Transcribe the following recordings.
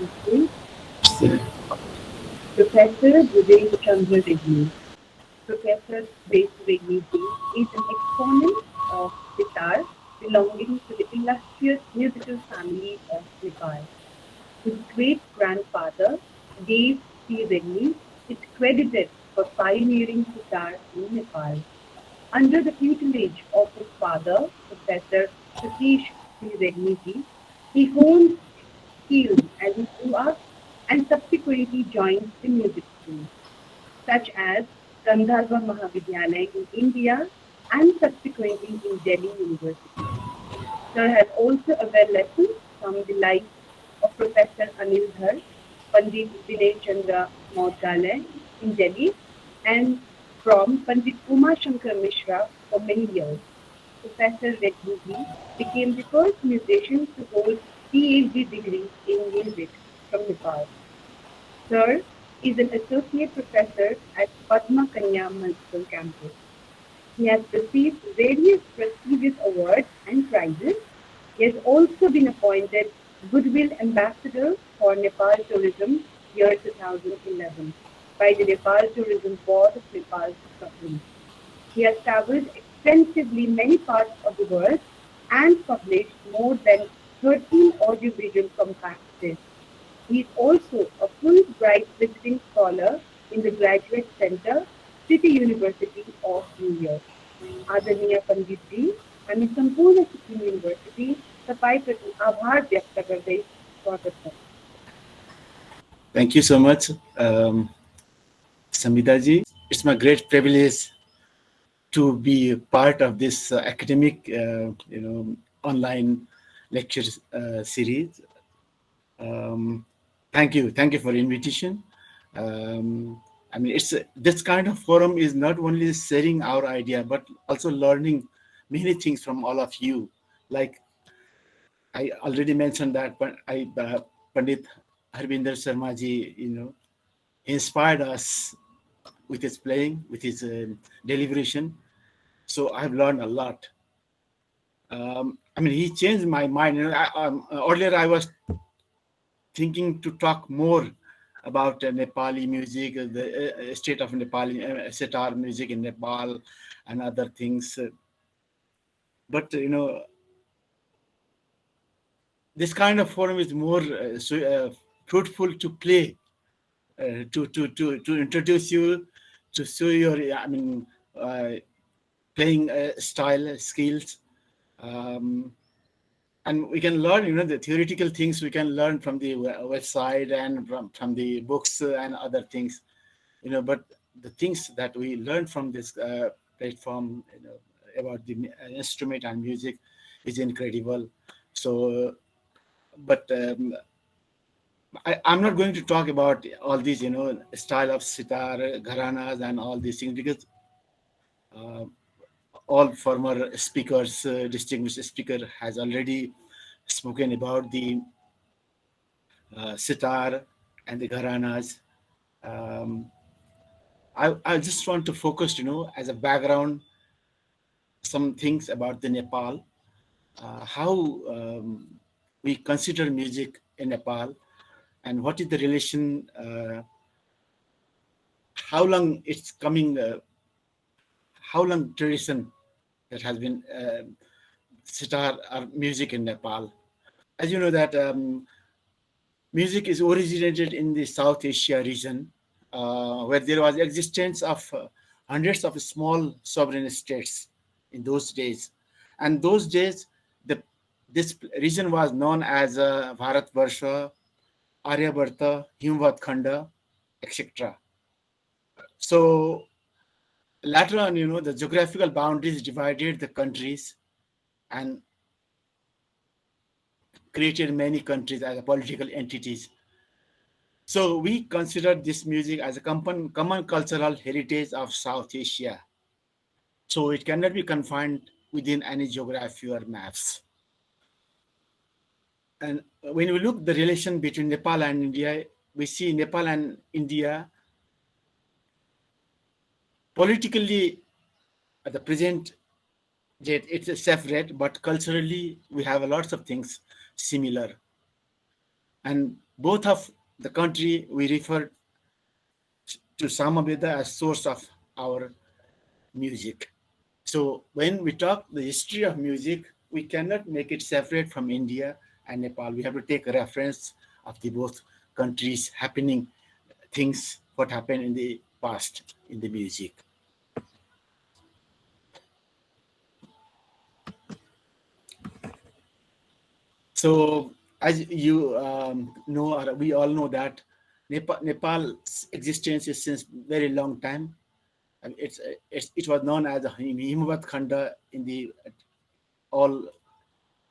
introducing Professor Dhruvesh Chandra Regmi. Professor Dhruvesh Regmi is an exponent of Sitar belonging to the illustrious musical family of Nepal. His great-grandfather, Dev C. Regmi, is credited for pioneering sitar in Nepal. Under the tutelage of his father, Professor Satish C. Regmi, he honed skills as he grew up and subsequently joined the music schools, such as Gandharva Mahavidyalaya in India and subsequently in Delhi University. Sir has also availed lessons from the likes of Professor Anil Dhar, Pandit Vinay Chandra Maudgale in Delhi, and from Pandit Uma Shankar Mishra for many years. Professor Reddy became the first musician to hold PhD degree in music from Nepal. Sir is an associate professor at Padma Kanya Municipal Campus. He has received various prestigious awards and prizes. He has also been appointed Goodwill Ambassador for Nepal Tourism year 2011 by the Nepal Tourism Board of Nepal's Government. He has traveled extensively many parts of the world and published more than 13 audiovisual compact discs. He is also a Fulbright visiting scholar in the Graduate Center, City University of New York. आदरणीय पंडित जी हामी संपूर्ण Sikkim university तपाईँप्रति आभार व्यक्त गर्दै स्वागत छ। Thank you so much, Samita ji. It's my great privilege to be part of this academic, online lecture series. Thank you for invitation. It's this kind of forum is not only sharing our idea, but also learning many things from all of you. Like I already mentioned that, but Pandit Harbinder Sharma ji, inspired us with his playing, with his deliberation. So I've learned a lot. He changed my mind. Earlier I was thinking to talk more about Nepali music, the state of Nepali sitar music in Nepal, and other things. But this kind of forum is more fruitful to play, to introduce you, to show your playing style skills, and we can learn the theoretical things we can learn from the website and from the books and other things, but the things that we learn from this platform about the instrument and music is incredible. So but I'm not going to talk about all these style of sitar gharanas and all these things, because all former speakers, distinguished speaker has already spoken about the sitar and the gharanas. Um, I just want to focus, as a background, some things about the Nepal, how we consider music in Nepal, and what is the relation, how long it's coming, how long tradition that has been sitar or music in Nepal. As you know that music is originated in the South Asia region, where there was existence of hundreds of small sovereign states in those days. And those days, this region was known as Bharat Varsha, Aryabharta, Himvat Khanda, etc. So later on, the geographical boundaries divided the countries and created many countries as political entities. So we consider this music as a common cultural heritage of South Asia. So it cannot be confined within any geography or maps. And when we look the relation between Nepal and India, we see Nepal and India politically at the present date it's a separate, but culturally we have a lots of things similar. And Both of the country we refer to Samaveda as source of our music. So when we talk the history of music, we cannot make it separate from India and Nepal. We have to take a reference of the both countries happening things what happened in the past in the music. So as you know, or we all know that Nepal's existence is since very long time. I mean, it was known as the Himavad Khanda in the all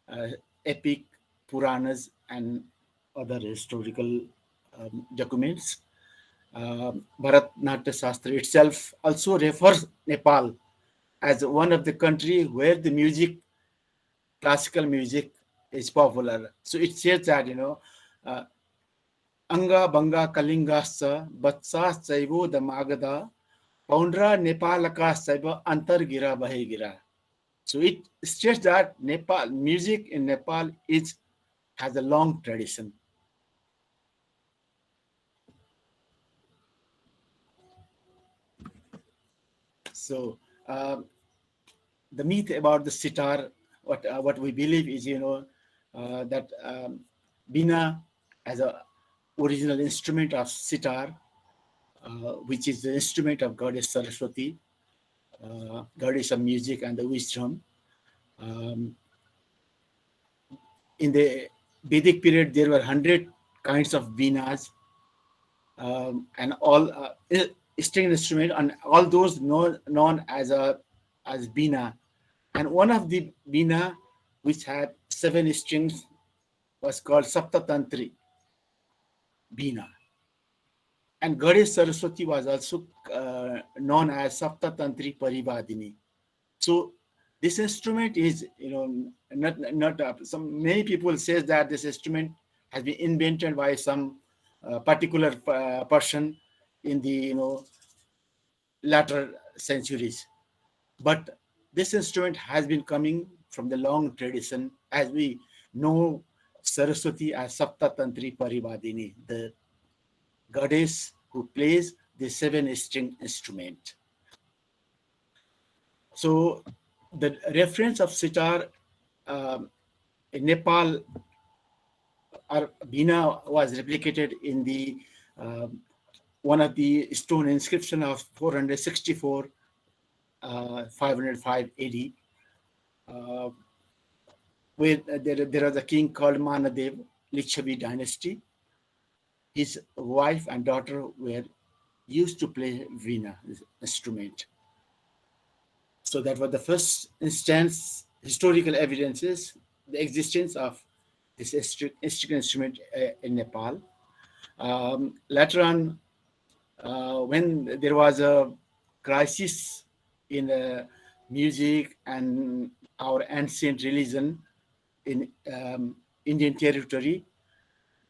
uh, epic Puranas and other historical documents. Bharatnaट्य Shastra itself also refers Nepal as one of the country where the music, classical music, is popular. So it says that uh, Anga Banga Kalingascha Batsa Saibo the Magada Paundra Nepalaka Saiba Antargira Bahigira. So it states that Nepal music in Nepal is has a long tradition. So the myth about the sitar, what we believe is that bina as a original instrument of sitar, which is the instrument of goddess Saraswati, goddess of music and the wisdom. Um, in the Vedic period, there were 100 kinds of binas, and all string instrument, and all those known as bina. And one of the bina, which had 7 strings, was called Saptatantri bina. And Goddess Saraswati was also known as Saptatantri Parivadini. So this instrument is, not some many people says that this instrument has been invented by some particular person in the latter centuries. But this instrument has been coming from the long tradition, as we know Saraswati as Saptatantri Parivadini, the goddess who plays the 7 string instrument. So the reference of sitar in Nepal or Bina was replicated in the one of the stone inscription of 464 505 AD, uh, where there was a king called Manadev, Lichavi dynasty. His wife and daughter were used to play veena instrument. So that was the first instance, historical evidences, the existence of this instrument in Nepal. Later on, when there was a crisis in music and our ancient religion in Indian territory,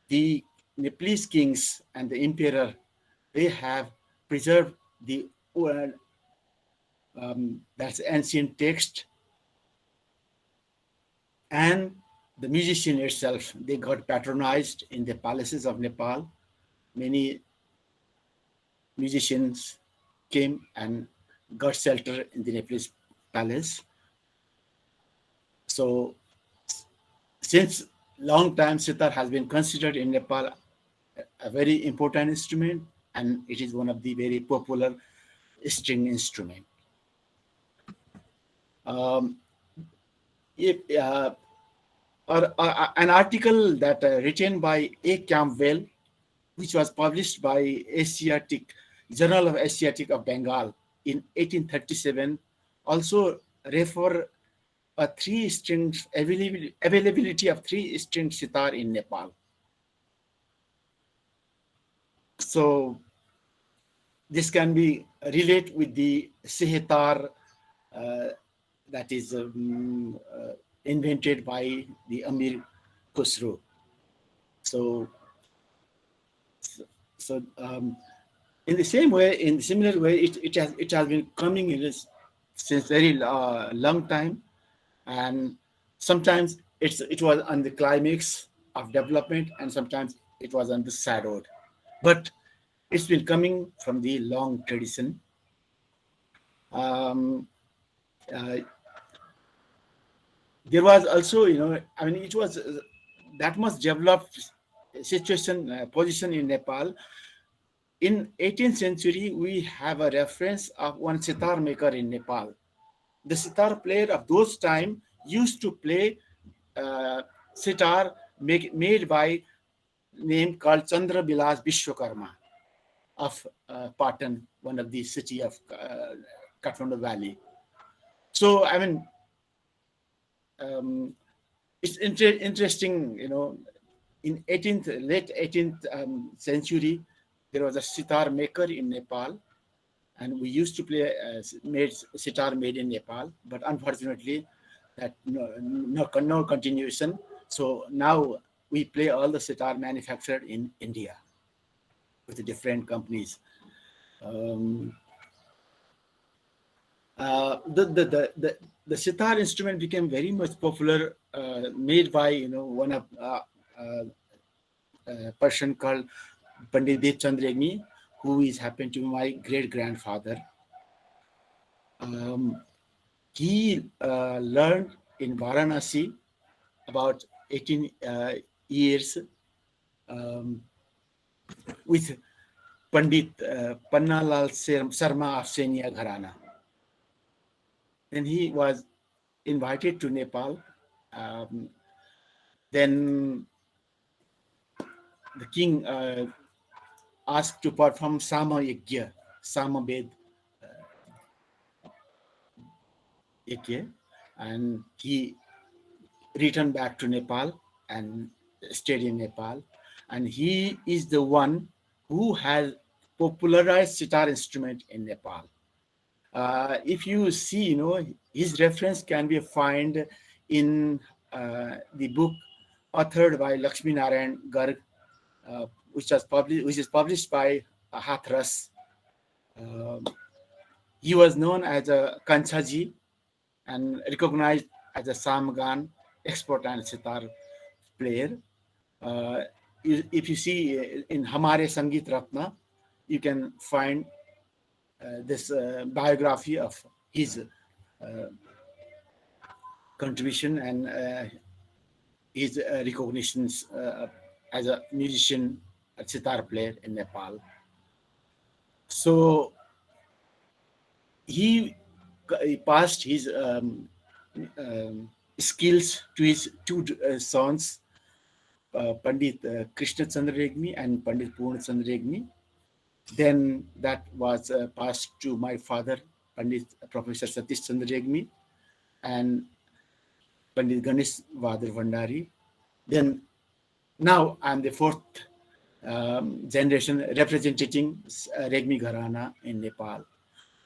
the Nepalese kings and the emperor, they have preserved the that's ancient text, and the musician itself, they got patronized in the palaces of Nepal. Many musicians came and got shelter in the Nepalese palace. So since long time, sitar has been considered in Nepal a very important instrument, and it is one of the very popular string instrument. Um, if, an article that written by A. Campbell, which was published by Asiatic Journal of Asiatic of Bengal in 1837, also refer a three strings availability of three string sitar in Nepal. So this can be relate with the Sitar uh, that is invented by the Amir Khusro. So, so in the same way, in similar way, it has been coming in this since very long time, and sometimes it was on the climax of development, and sometimes it was on the sad road. But it's been coming from the long tradition. Um, uh, there was also, I mean, it was that much developed situation, position in Nepal. In 18th century, we have a reference of one sitar maker in Nepal. The sitar player of those time used to play uh, sitar made by name called Chandra Bilas Vishwakarma of Patan, one of the city of Kathmandu Valley. So, I mean, um, it's interesting, in late 18th century, there was a sitar maker in Nepal, and we used to play sitar made in Nepal, but unfortunately, that no continuation. So now we play all the sitar manufactured in India with the different companies. Um, the sitar instrument became very much popular, made by one of person called Pandit Regmi, who is happened to be my great grandfather. Um, he learned in Varanasi about 18 years um, with Pandit Pannalal Sarma of Senia Gharana. Then he was invited to Nepal. Um, then the king asked to perform Sama Yajna, Sama Ved Yajna, and he returned back to Nepal and stayed in Nepal. And he is the one who has popularized sitar instrument in Nepal. If you see, his reference can be found in the book authored by Lakshmi Narayan Garg, which is published by Hathras. Um, he was known as a Kanchaji and recognized as a Samgan expert and sitar player. Uh, if you see in Hamare Sangeet Ratna, you can find this biography of his contribution and his recognitions as a musician, a sitar player in Nepal. So he, he passed his skills to his two sons, Pandit Krishna Chandra Regmi and Pandit Purna Chandra Regmi. Then that was passed to my father, Pandit Professor Satish Chandra Regmi, and Pandit Ganesh Vadar Vandari. Then now I'm the fourth generation representing Regmi Gharana in Nepal.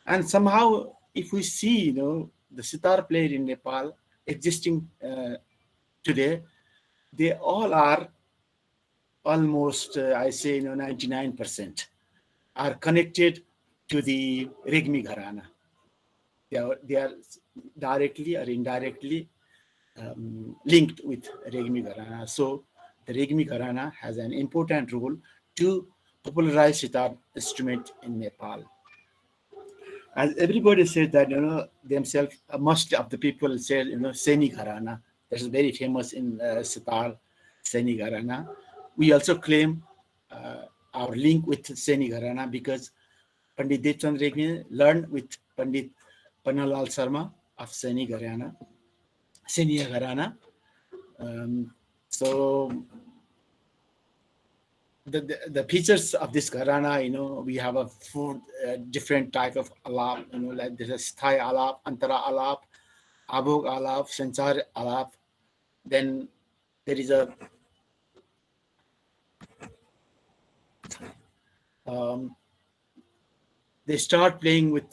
And somehow, if we see, the sitar player in Nepal existing today, they all are almost, I say, 99% are connected to the Regmi Gharana. They are directly or indirectly linked with Regmi Gharana. So the Regmi Gharana has an important role to popularize sitar instrument in Nepal. As everybody says that, themselves, most of the people say, Seni Gharana. That's very famous in sitar, Seni Gharana. We also claim our link with Seni Gharana because Pandit Devchand Regmi learned with Pandit Pannalal Sarma of Seni Gharana. Um, so the features of this Gharana, we have a four different type of alap, like there's a Sthai alap, Antara alap, Abhog alap, Sanchar alap. Then there is a um, they start playing with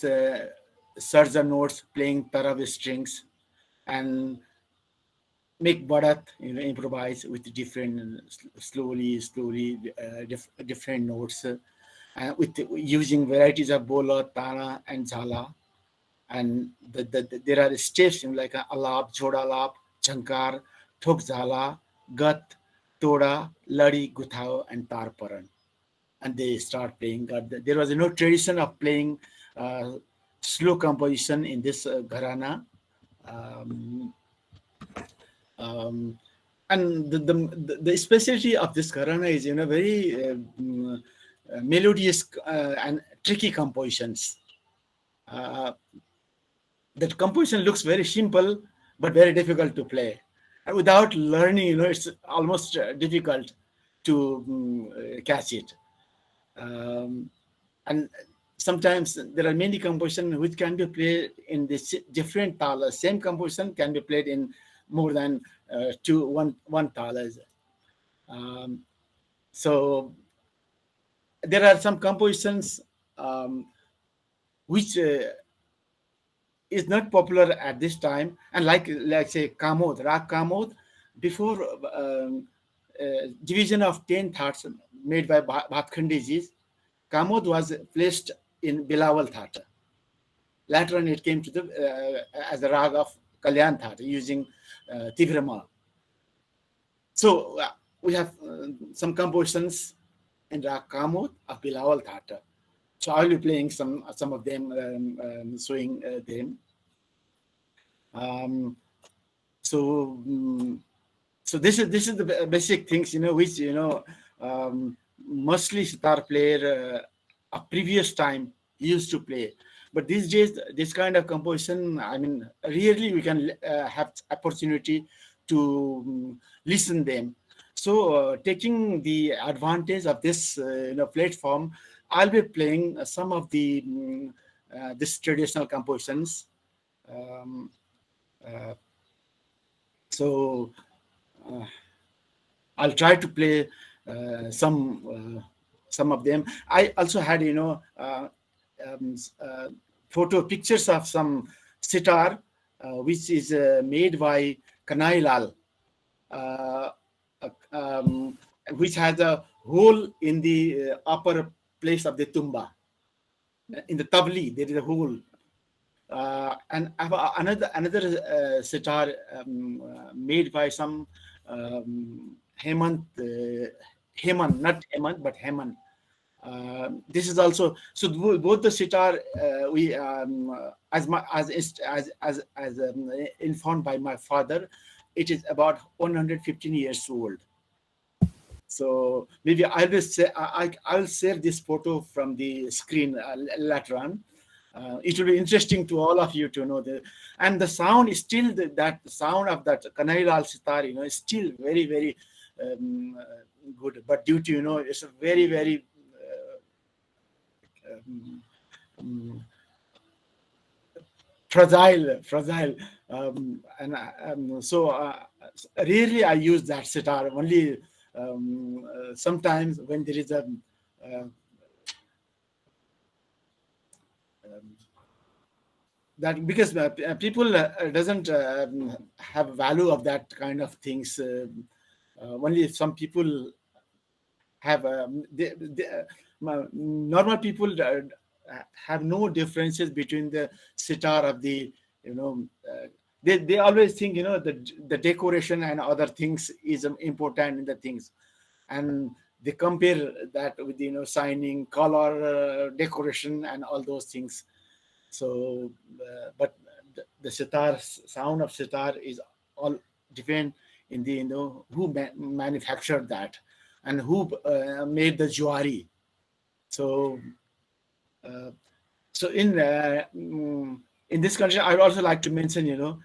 sarja notes, playing tarav strings, and make barat, improvise with different slowly different notes, with using varieties of bola, tana, and jhala. And there are steps like alap, jhoda alap, chankar, thok jhala, gat. Toda, Ladi, Guthao, and Tarparan. And they start playing. There was no tradition of playing uh, slow composition in this gharana. Um, um, and the specialty of this gharana is, very melodious and tricky compositions. Uh, that composition looks very simple but very difficult to play. And without learning, it's almost difficult to catch it. Um, and sometimes there are many compositions which can be played in this different talas. Same composition can be played in more than one talas. Um, so there are some compositions um, which is not popular at this time, and like say Kamod, Rag Kamod, before division of 10 thoughts made by Bhatkhandijis, Kamod was placed in Bilawal Thata. Later on, it came to the as a rag of Kalyan Thata using Tivrama. So we have some compositions in Rag Kamod of Bilawal Thata. So I'll be playing some of them, showing them. Um, so so this is the basic things, which mostly sitar player of previous time used to play. But these days, this kind of composition, I mean, rarely we can have opportunity to listen them. So taking the advantage of this platform, I'll be playing some of the this traditional compositions. um, uh, so uh, I'll try to play some of them. I also had, photo pictures of some sitar, which is made by Kanai Lal, uh, um, which has a hole in the upper place of the tumba. In the tabli, there is a hole. And I have another sitar made by some Hemant, Heman, not Hemant, but Heman. This is also so both the sitar we as my as informed by my father, it is about 115 years old. So maybe I will say I will share this photo from the screen later on. It will be interesting to all of you to know and the sound is still that sound of that Kanai Lal sitar, is still very very good. But due to it's a very very um, um, fragile, and so rarely I use that sitar. Only sometimes when there is a uh, um, that because people doesn't have value of that kind of things. Only some people have normal people have no differences between the sitar of the you know they always think the decoration and other things is important in the things, and they compare that with signing color, decoration and all those things. So but the sitar sound of sitar is all depend in the who manufactured that and who made the jewelry. So uh, so in this country I would also like to mention,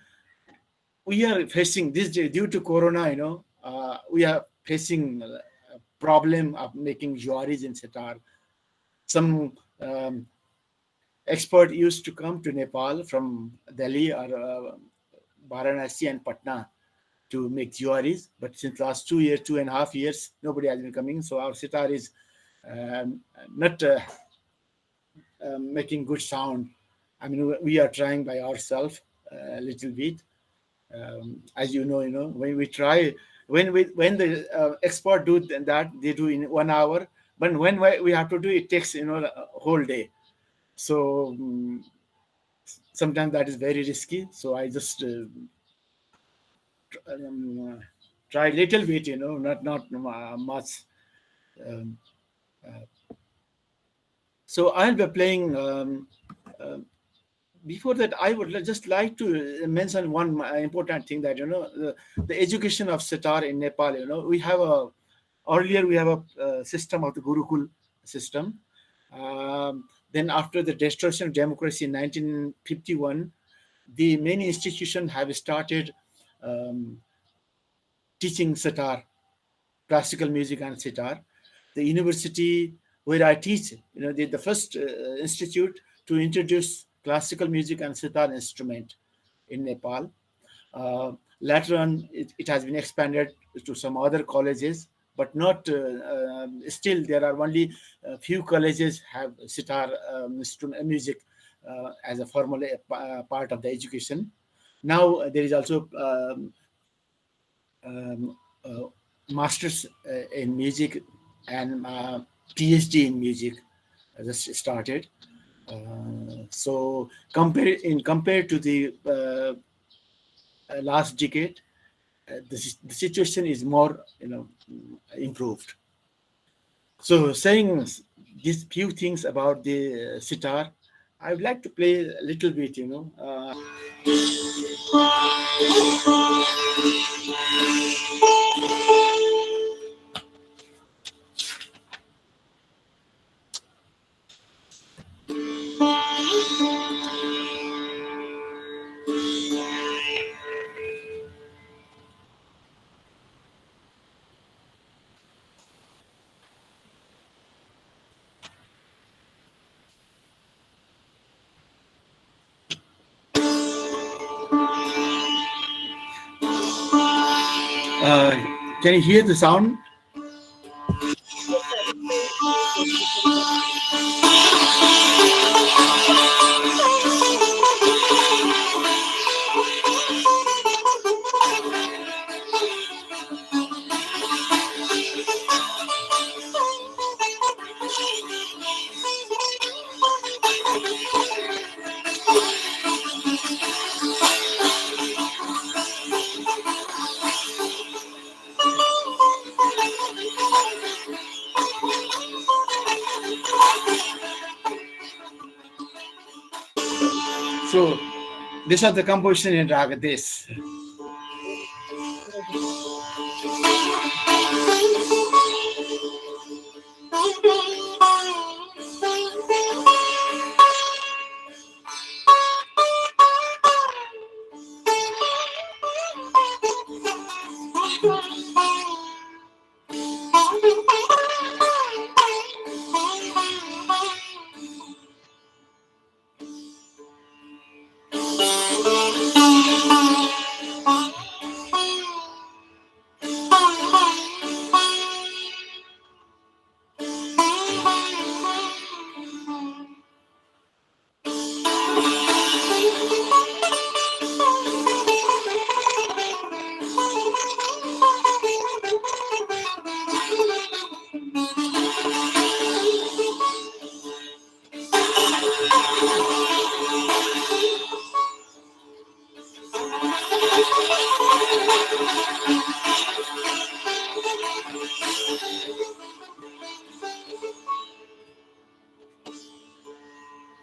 we are facing this day due to corona, we are facing a problem of making jewelries in sitar. Some expert used to come to Nepal from Delhi or Varanasi and Patna to make jewelries. But since last 2 years, 2.5 years, nobody has been coming. So our sitar is not making good sound. I mean, we are trying by ourselves a little bit. As when we try, when the expert do that, they do in 1 hour. But when we have to do it, takes a whole day. So sometimes that is very risky. So I just try little bit, not much. Um, so I'll be playing. Before that, I would just like to mention one important thing, that the education of sitar in Nepal. We have a earlier we have a system of the Gurukul system. Then after the destruction of democracy in 1951, the many institutions have started um, teaching sitar, classical music and sitar. The university where I teach, the first institute to introduce classical music and sitar instrument in Nepal. Later on, it has been expanded to some other colleges, but not still. There are only a few colleges have sitar music as a formal part of the education. Now there is also um, uh, masters in music and PhD in music just started. So compared to the last decade, the situation is more improved. So saying these few things about the sitar, I would like to play a little bit. Uh, can you hear the sound? Yes, sir. It's very good. We can hear it. So these are the composition in raga this. Yes, Regmi.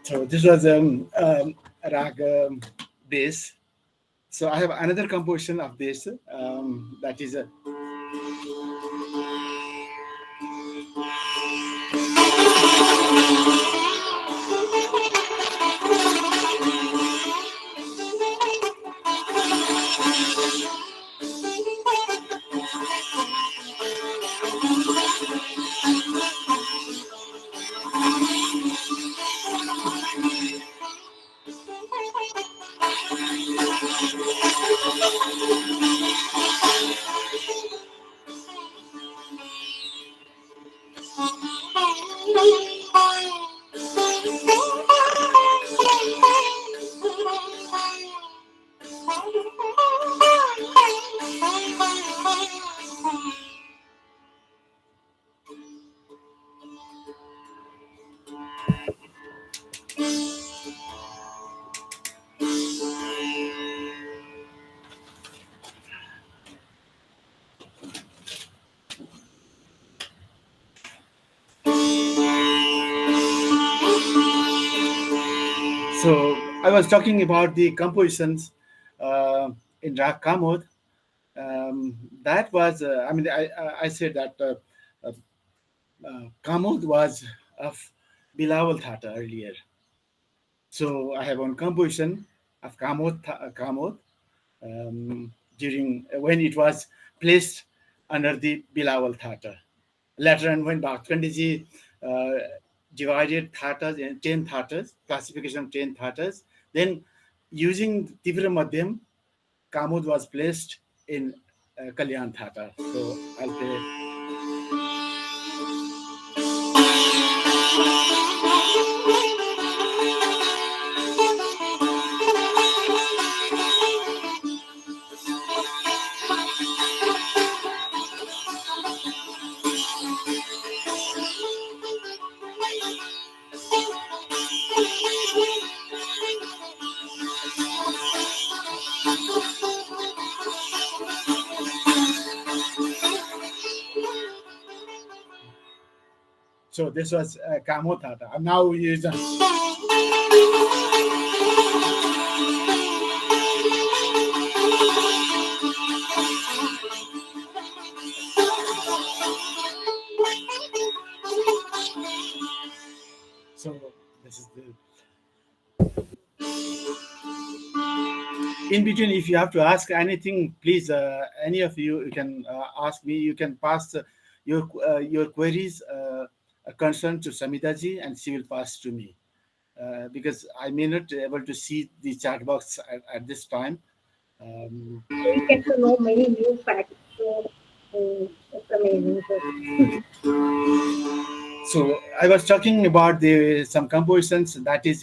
So this was rag bass. So I have another composition of this, that is a was talking about the compositions in Rag Kamod. That was, I said that uh, Kamod was of Bilawal Thata earlier. So I have one composition of Kamod during when it was placed under the Bilawal Thata. Later on, when Bhaktandiji uh, divided Thatas in 10 Thatas, classification of 10 Thatas, then using Tivra Madhyam, Kamud was placed in Kalyan Thata. So I'll play. So this was Kamo Thata. And now we use so this is the in between. If you have to ask anything, please, any of you, you can ask me. You can pass your queries, concern to Samidaji, and she will pass to me. Because I may not be able to see the chat box at this time. Um, We get to know many new facts. So it's amazing. So so I was talking about the some compositions that is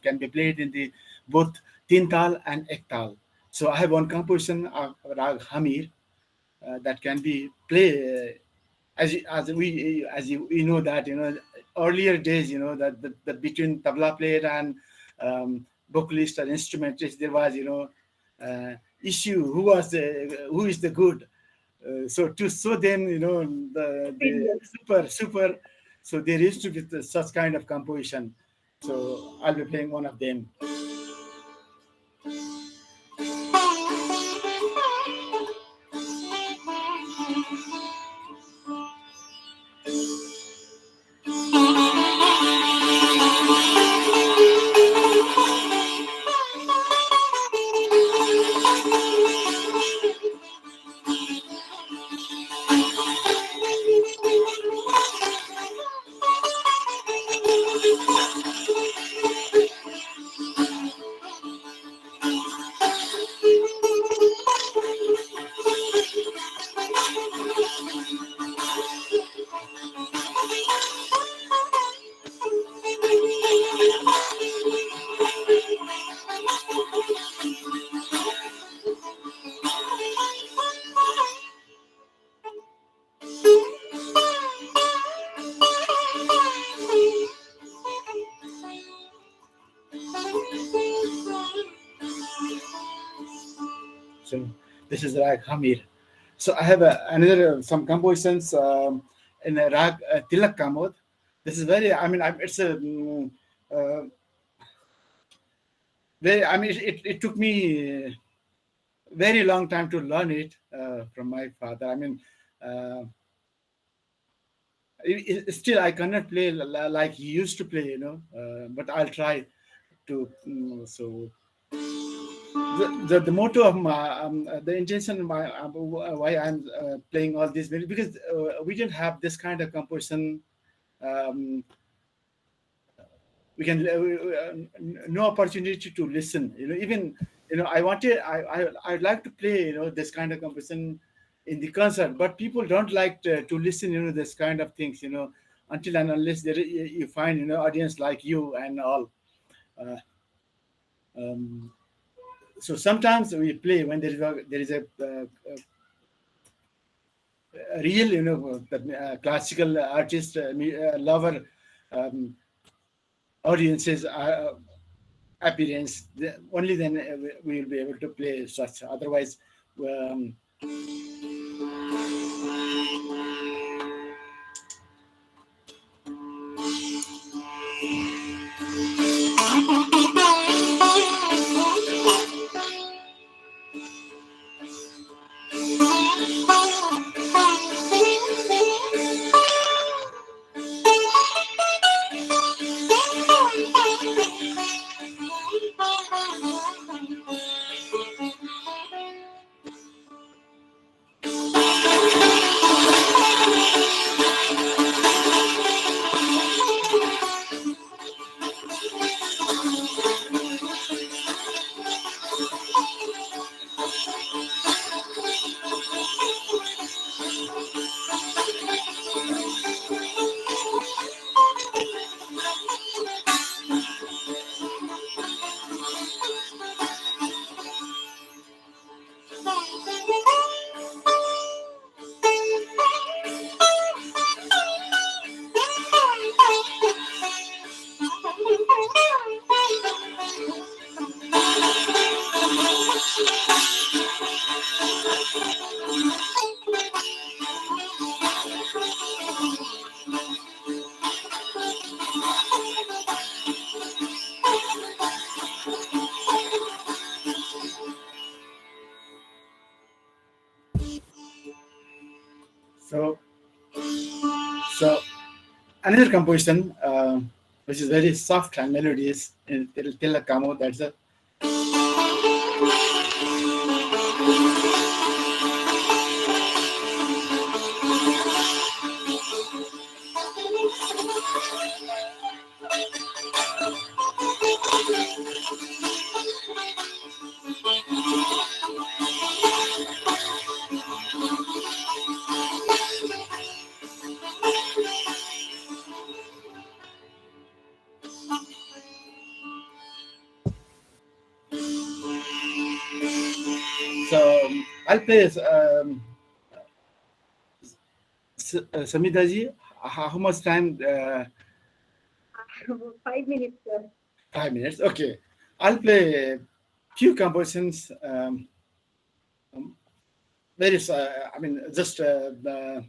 can be played in the both tintal and ektal. So I have one composition of Rag Hamir that can be played as we know that earlier days that the between tabla player and vocalist or instrumentalist there was issue who is the good so to show them the opinion. super so there used to be such kind of composition, so I'll be playing one of them. So this is Rag Hamir. So I have another some compositions in a Rag Tilak Kamod. This is very. It's a very. It took me very long time to learn it from my father. Uh, still I cannot play like he used to play, but I'll try to. So the motto of my the intention of my why I'm playing all this because we didn't have this kind of composition. Um, we can no opportunity to listen. Even I wanted I'd like to play this kind of composition in the concert, but people don't like to listen. This kind of things. Until and unless you find audience like you and all. Uh, um, so sometimes we play when there is a real the, classical artist lover um, audiences appearance only then we will be able to play such, otherwise um, So, so another composition which is very soft and melodious in Tilakamo. That's a so I'll play Samitaji. How much time? 5 minutes, sir. 5 minutes. Okay, I'll play a few compositions. Very, I mean, just the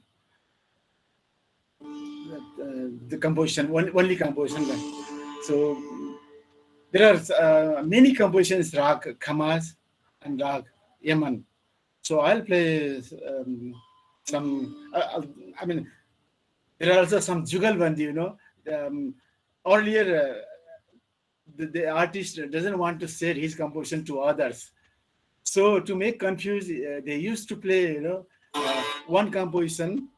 composition, only composition. So there are many compositions, Rag Khamas and Rag Yaman. So I'll play some. I mean, there are also some Jugalbandi. Earlier, the artist doesn't want to share his composition to others. So to make confuse, they used to play, one composition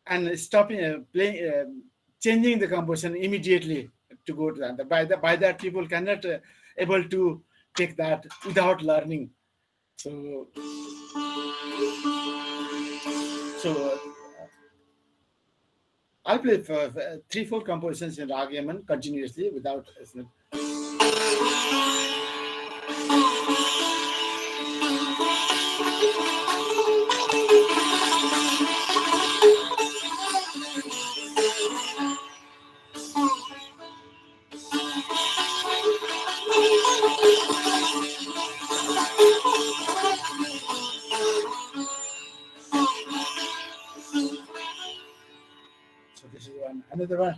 and stopping playing, changing the composition immediately to go to that. By that, people cannot able to take that without learning. So so I'll play for 3-4 compositions in Rag Yaman continuously without. So this is one. Another one.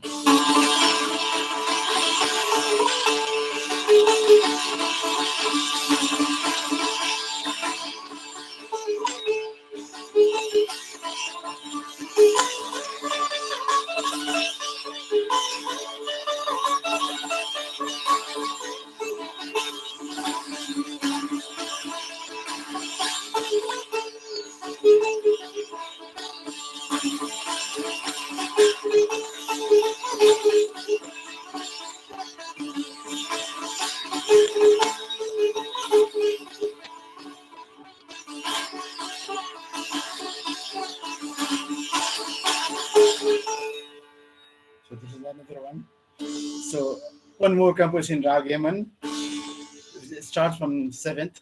So this is another one. So one more composition, Rag Yaman. It starts from 7th.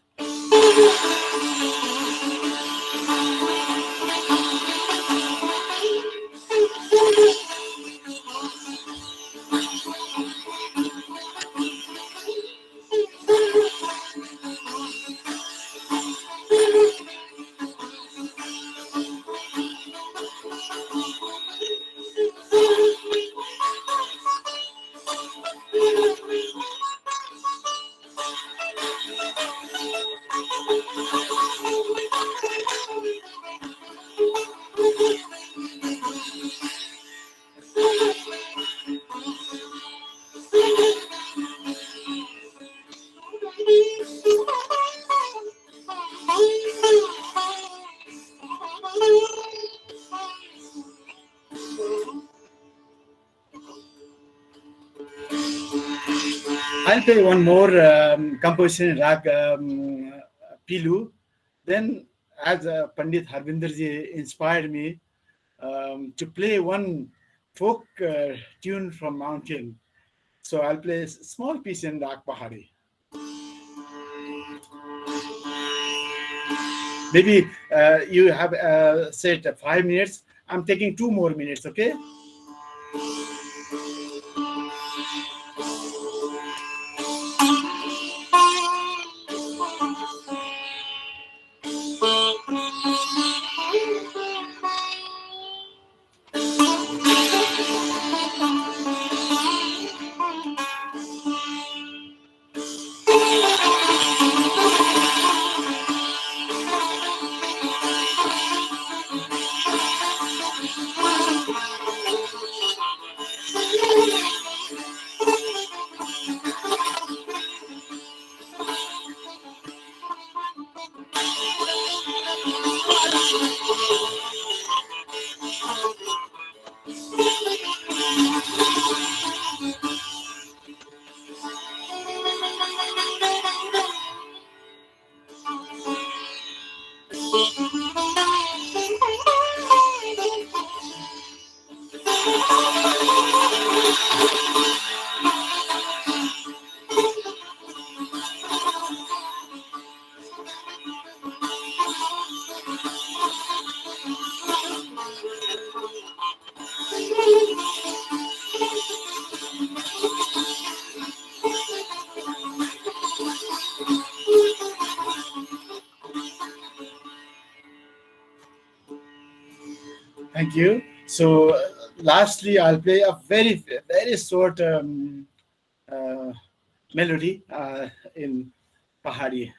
I'll play one more composition in rag Pilu. Then, as Pandit Harvinderji inspired me to play one folk tune from mountain. So I'll play a small piece in rag Pahari. Maybe you have said 5 minutes. I'm taking 2 more minutes, okay? Thank you. So, lastly, I'll play a very short uh, melody in Pahari.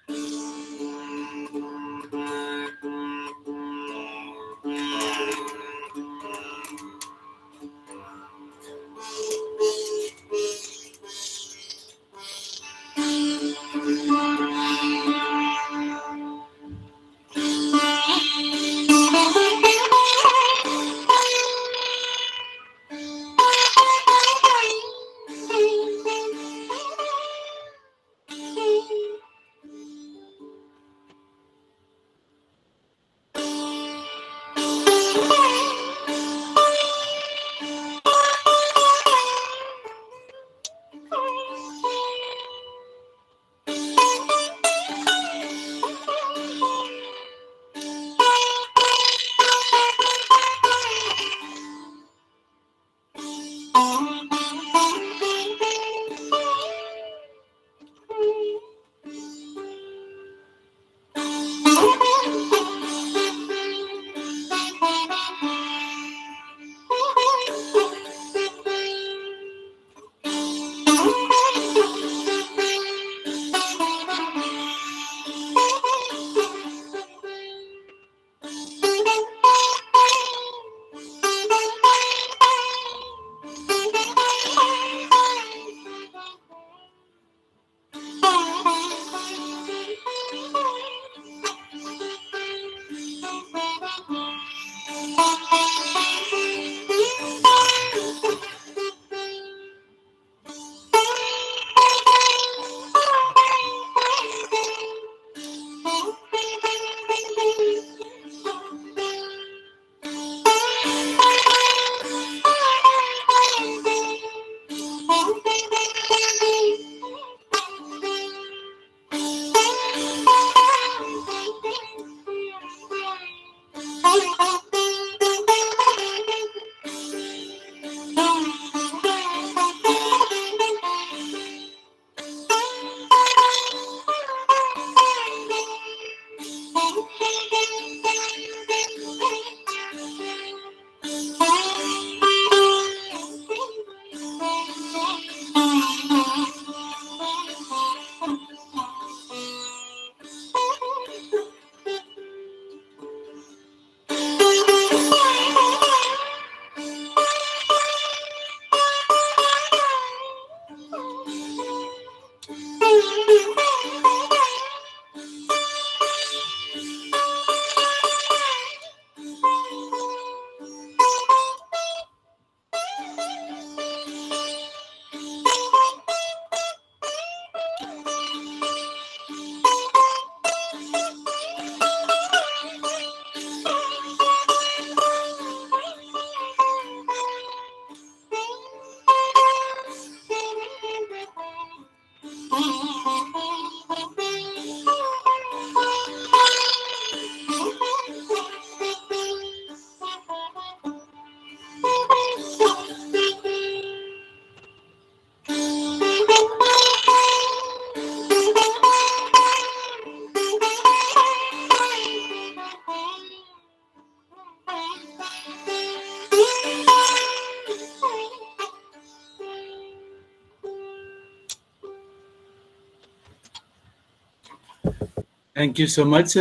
Thank you so much,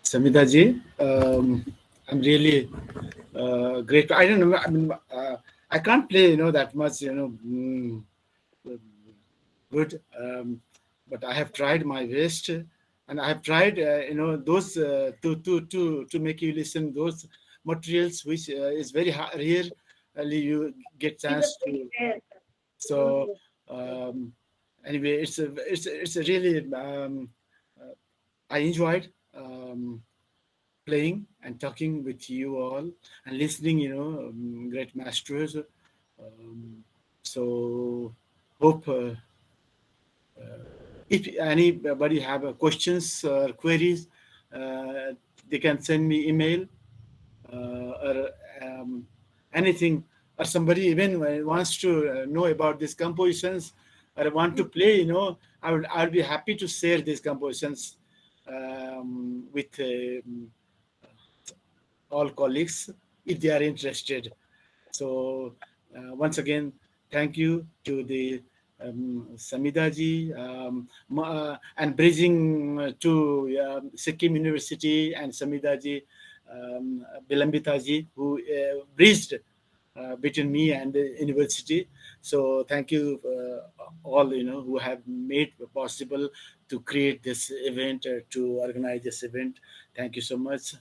Samita ji. I'm really grateful. I don't know. I mean, I can't play, that much, good. But I have tried my best, and I have tried, those to make you listen those materials which is very rare. You get These are chance very to. rare. So Yes. um, anyway, it's a really I enjoyed playing and talking with you all and listening. Great masters. So hope. If anybody have questions or queries, uh, they can send me email or anything, or somebody even wants to know about these compositions or want to play. I'll be happy to share these compositions with all colleagues if they are interested. So once again, thank you to the Samida ji and bridging to Sikkim University and Samida ji, Bilambita ji, who bridged between me and the university. So thank you all, who have made possible to create this event, to organize this event. Thank you so much.